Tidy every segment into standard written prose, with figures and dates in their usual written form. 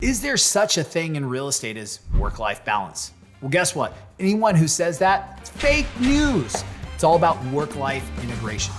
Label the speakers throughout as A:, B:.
A: Is there such a thing in real estate as work-life balance? Well, guess what? Anyone who says that, it's fake news. It's all about work-life integration.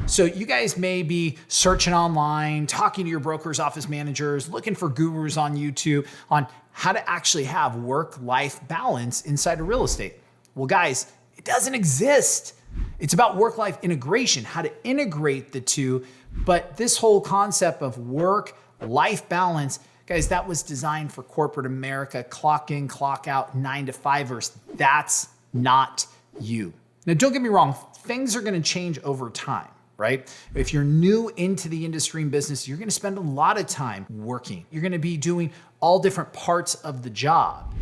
A: So you guys may be searching online, talking to your brokers, office managers, looking for gurus on YouTube on how to actually have work-life balance inside of real estate. Well, guys, it doesn't exist. It's about work-life integration, how to integrate the two. But this whole concept of work-life balance, guys, that was designed for corporate America, clock in, clock out, 9 to 5ers. That's not you. Now, don't get me wrong, things are gonna change over time, right? If you're new into the industry and business, you're gonna spend a lot of time working. You're gonna be doing all different parts of the job.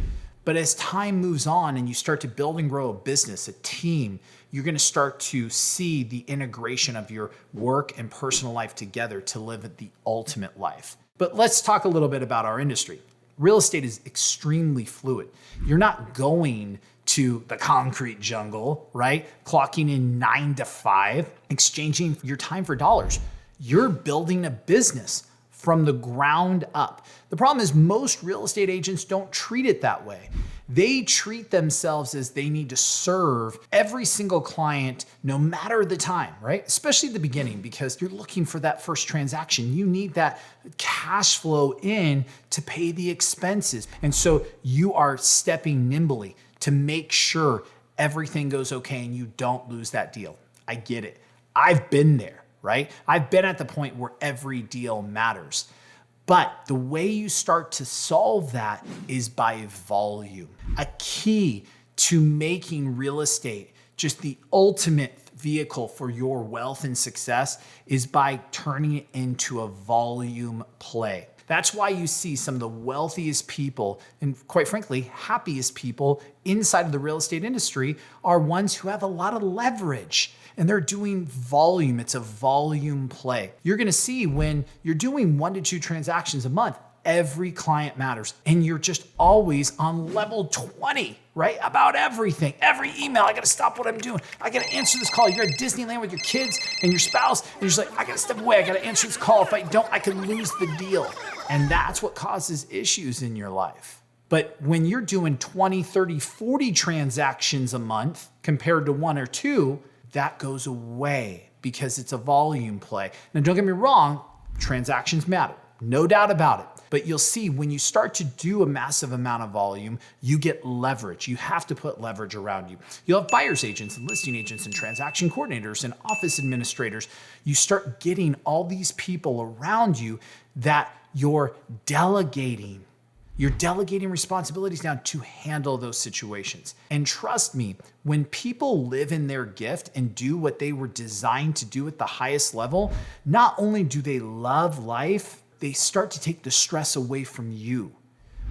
A: But as time moves on and you start to build and grow a business, a team, you're gonna start to see the integration of your work and personal life together to live the ultimate life. But let's talk a little bit about our industry. Real estate is extremely fluid. You're not going to the concrete jungle, right? Clocking in 9 to 5, exchanging your time for dollars. You're building a business from the ground up. The problem is most real estate agents don't treat it that way. They treat themselves as they need to serve every single client no matter the time, right? Especially at the beginning, because you're looking for that first transaction. You need that cash flow in to pay the expenses. And so you are stepping nimbly to make sure everything goes okay and you don't lose that deal. I get it. I've been there, right? I've been at the point where every deal matters. But the way you start to solve that is by volume. A key to making real estate just the ultimate vehicle for your wealth and success is by turning it into a volume play. That's why you see some of the wealthiest people and, quite frankly, happiest people inside of the real estate industry are ones who have a lot of leverage and they're doing volume. It's a volume play. You're gonna see when you're doing 1 to 2 transactions a month, every client matters and you're just always on level 20, right? About everything, every email, I gotta stop what I'm doing. I gotta answer this call. You're at Disneyland with your kids and your spouse and you're just like, I gotta step away. I gotta answer this call. If I don't, I could lose the deal. And that's what causes issues in your life. But when you're doing 20, 30, 40 transactions a month compared to 1 or 2, that goes away because it's a volume play. Now, don't get me wrong, transactions matter, no doubt about it. But you'll see when you start to do a massive amount of volume, you get leverage. You have to put leverage around you. You'll have buyer's agents and listing agents and transaction coordinators and office administrators. You start getting all these people around you that you're delegating. You're delegating responsibilities now to handle those situations. And trust me, when people live in their gift and do what they were designed to do at the highest level, not only do they love life, they start to take the stress away from you,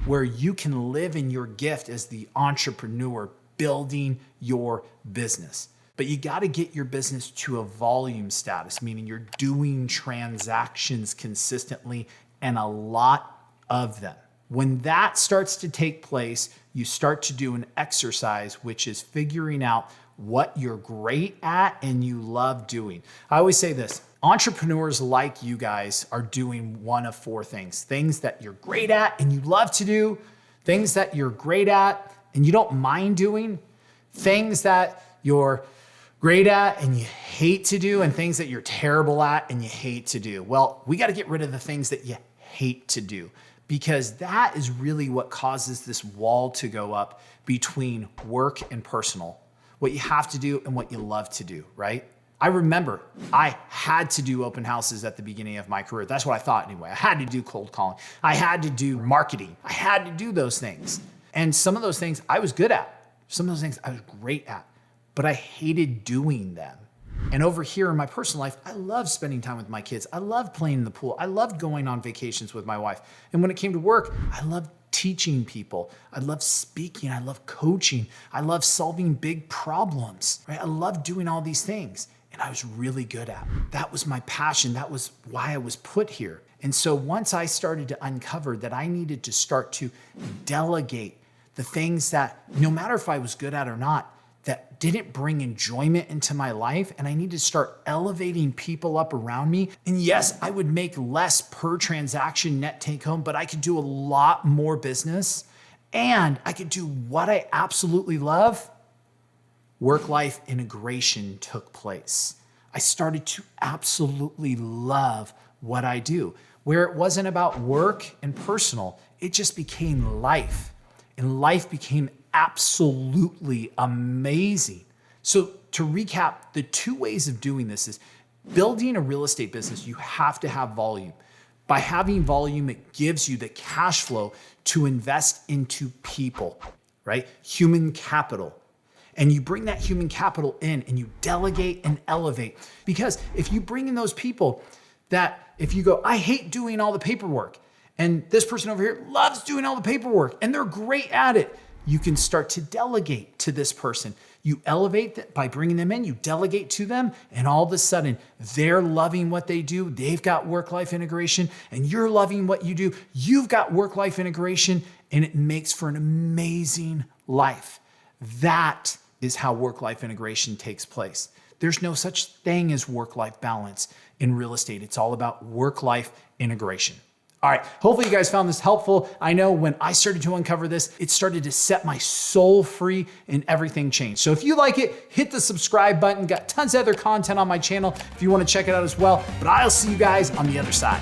A: where you can live in your gift as the entrepreneur building your business. But you got to get your business to a volume status, meaning you're doing transactions consistently and a lot of them. When that starts to take place, you start to do an exercise, which is figuring out what you're great at and you love doing. I always say this, entrepreneurs like you guys are doing one of 4 things. Things that you're great at and you love to do, things that you're great at and you don't mind doing, things that you're great at and you hate to do, and things that you're terrible at and you hate to do. Well, we got to get rid of the things that you hate to do, because that is really what causes this wall to go up between work and personal, what you have to do and what you love to do, right? I remember I had to do open houses at the beginning of my career. That's what I thought anyway. I had to do cold calling. I had to do marketing. I had to do those things. And some of those things I was good at. Some of those things I was great at, but I hated doing them. And over here in my personal life, I love spending time with my kids. I love playing in the pool. I loved going on vacations with my wife. And when it came to work, I loved teaching people. I love speaking. I love coaching. I love solving big problems, right? I love doing all these things. And I was really good at it. That was my passion. That was why I was put here. And so once I started to uncover that I needed to start to delegate the things that no matter if I was good at or not, that didn't bring enjoyment into my life, and I need to start elevating people up around me. And yes, I would make less per transaction net take home, but I could do a lot more business and I could do what I absolutely love. Work-life integration took place. I started to absolutely love what I do, where it wasn't about work and personal, it just became life. And life became absolutely amazing. So to recap, the two ways of doing this is building a real estate business, you have to have volume. By having volume, it gives you the cash flow to invest into people, right? Human capital. And you bring that human capital in and you delegate and elevate. Because if you bring in those people that if you go, I hate doing all the paperwork, and this person over here loves doing all the paperwork and they're great at it, you can start to delegate to this person. You elevate by bringing them in, you delegate to them, and all of a sudden they're loving what they do. They've got work-life integration and you're loving what you do. You've got work-life integration and it makes for an amazing life. That is how work-life integration takes place. There's no such thing as work-life balance in real estate. It's all about work-life integration. All right, hopefully you guys found this helpful. I know when I started to uncover this, it started to set my soul free and everything changed. So if you like it, hit the subscribe button. Got tons of other content on my channel if you want to check it out as well. But I'll see you guys on the other side.